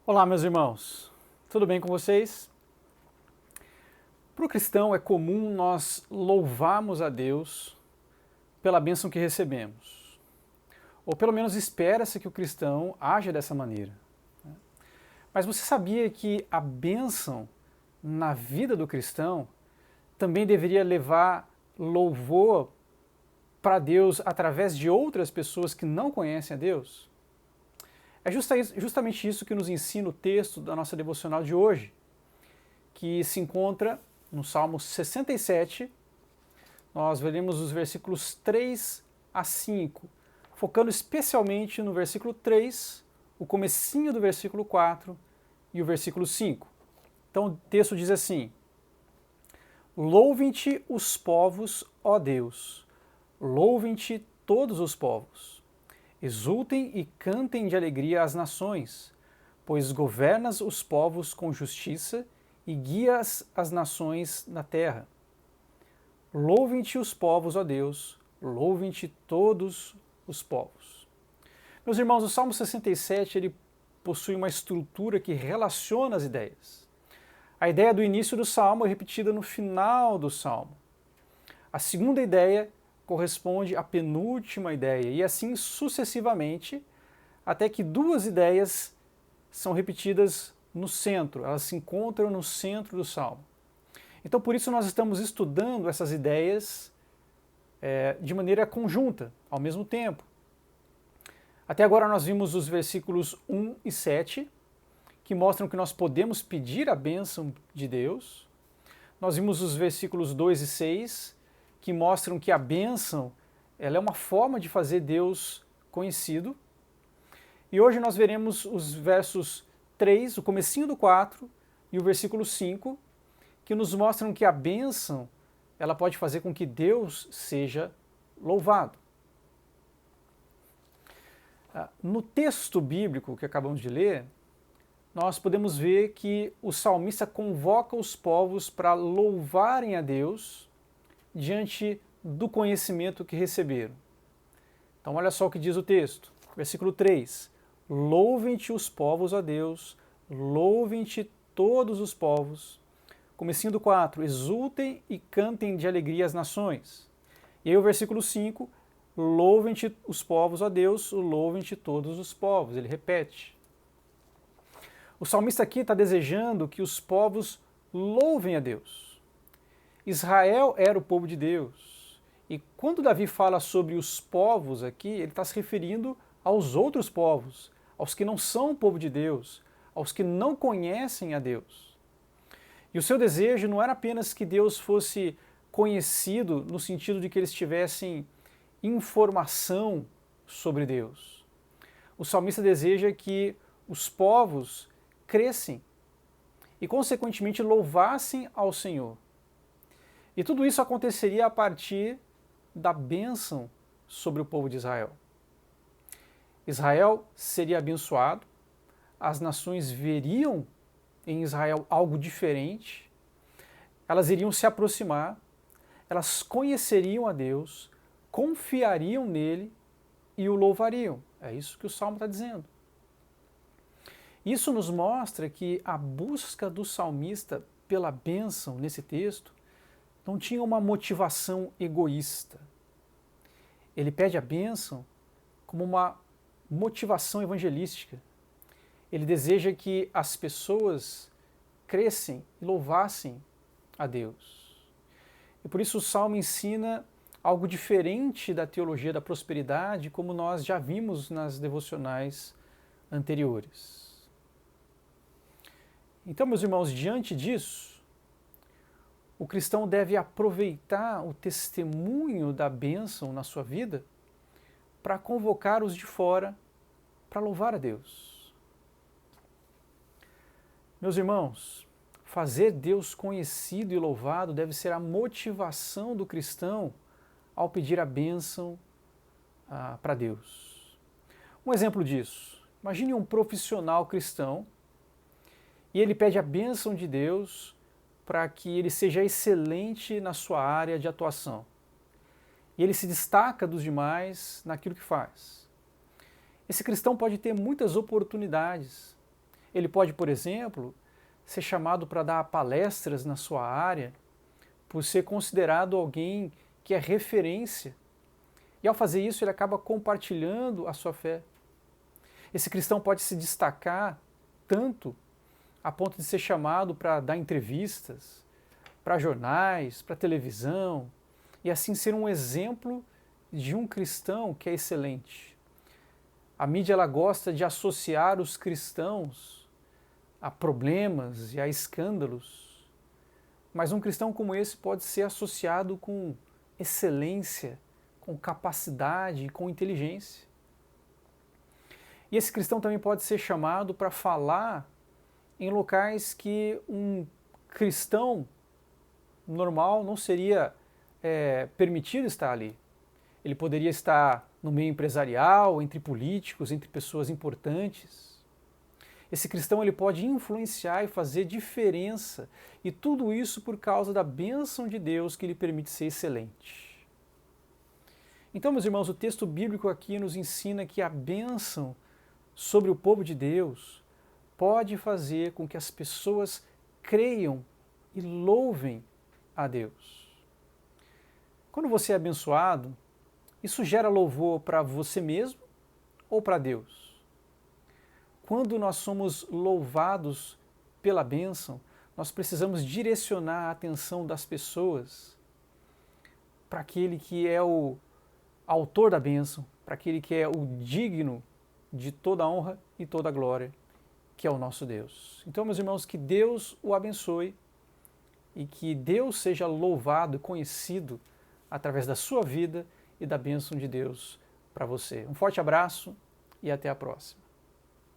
Olá, meus irmãos, tudo bem com vocês? Para o cristão é comum nós louvarmos a Deus pela bênção que recebemos, ou pelo menos espera-se que o cristão haja dessa maneira. Mas você sabia que a bênção na vida do cristão também deveria levar louvor para Deus através de outras pessoas que não conhecem a Deus? É justamente isso que nos ensina o texto da nossa devocional de hoje, que se encontra no Salmo 67. Nós veremos os versículos 3 a 5, focando especialmente no versículo 3, o comecinho do versículo 4 e o versículo 5. Então o texto diz assim: Louvem-te os povos, ó Deus, louvem-te todos os povos. Exultem e cantem de alegria as nações, pois governas os povos com justiça e guias as nações na terra. Louvem-te os povos, ó Deus, louvem-te todos os povos. Meus irmãos, o Salmo 67 ele possui uma estrutura que relaciona as ideias. A ideia do início do Salmo é repetida no final do Salmo. A segunda ideia corresponde à penúltima ideia, e assim sucessivamente, até que duas ideias são repetidas no centro, elas se encontram no centro do Salmo. Então, por isso, nós estamos estudando essas ideias de maneira conjunta, ao mesmo tempo. Até agora, nós vimos os versículos 1 e 7, que mostram que nós podemos pedir a bênção de Deus. Nós vimos os versículos 2 e 6, que mostram que a bênção ela é uma forma de fazer Deus conhecido. E hoje nós veremos os versos 3, o comecinho do 4 e o versículo 5, que nos mostram que a bênção ela pode fazer com que Deus seja louvado. No texto bíblico que acabamos de ler, nós podemos ver que o salmista convoca os povos para louvarem a Deus diante do conhecimento que receberam. Então olha só o que diz o texto, versículo 3. Louvem-te os povos, ó Deus, louvem-te todos os povos. Comecinho do 4, exultem e cantem de alegria as nações. E aí o versículo 5, louvem-te os povos, ó Deus, louvem-te todos os povos. Ele repete. O salmista aqui está desejando que os povos louvem a Deus. Israel era o povo de Deus. E quando Davi fala sobre os povos aqui, ele está se referindo aos outros povos, aos que não são o povo de Deus, aos que não conhecem a Deus. E o seu desejo não era apenas que Deus fosse conhecido no sentido de que eles tivessem informação sobre Deus. O salmista deseja que os povos crescem e, consequentemente, louvassem ao Senhor. E tudo isso aconteceria a partir da bênção sobre o povo de Israel. Israel seria abençoado, as nações veriam em Israel algo diferente, elas iriam se aproximar, elas conheceriam a Deus, confiariam nele e o louvariam. É isso que o Salmo está dizendo. Isso nos mostra que a busca do salmista pela bênção nesse texto não tinha uma motivação egoísta. Ele pede a bênção como uma motivação evangelística. Ele deseja que as pessoas crescem e louvassem a Deus. E por isso o Salmo ensina algo diferente da teologia da prosperidade, como nós já vimos nas devocionais anteriores. Então, meus irmãos, diante disso, o cristão deve aproveitar o testemunho da bênção na sua vida para convocar os de fora para louvar a Deus. Meus irmãos, fazer Deus conhecido e louvado deve ser a motivação do cristão ao pedir a bênção para Deus. Um exemplo disso, imagine um profissional cristão e ele pede a bênção de Deus para que ele seja excelente na sua área de atuação. E ele se destaca dos demais naquilo que faz. Esse cristão pode ter muitas oportunidades, Ele pode, por exemplo, ser chamado para dar palestras na sua área, por ser considerado alguém que é referência. E ao fazer isso, ele acaba compartilhando a sua fé. Esse cristão pode se destacar tanto a ponto de ser chamado para dar entrevistas, para jornais, para televisão, e assim ser um exemplo de um cristão que é excelente. A mídia ela gosta de associar os cristãos a problemas e a escândalos, mas um cristão como esse pode ser associado com excelência, com capacidade e com inteligência. E esse cristão também pode ser chamado para falar em locais que um cristão normal não seria permitido estar ali. Ele poderia estar no meio empresarial, entre políticos, entre pessoas importantes. Esse cristão ele pode influenciar e fazer diferença, e tudo isso por causa da bênção de Deus que lhe permite ser excelente. Então, meus irmãos, o texto bíblico aqui nos ensina que a bênção sobre o povo de Deus pode fazer com que as pessoas creiam e louvem a Deus. Quando você é abençoado, isso gera louvor para você mesmo ou para Deus? Quando nós somos louvados pela bênção, nós precisamos direcionar a atenção das pessoas para aquele que é o autor da bênção, para aquele que é o digno de toda a honra e toda a glória, que é o nosso Deus. Então, meus irmãos, que Deus o abençoe e que Deus seja louvado e conhecido através da sua vida e da bênção de Deus para você. Um forte abraço e até a próxima.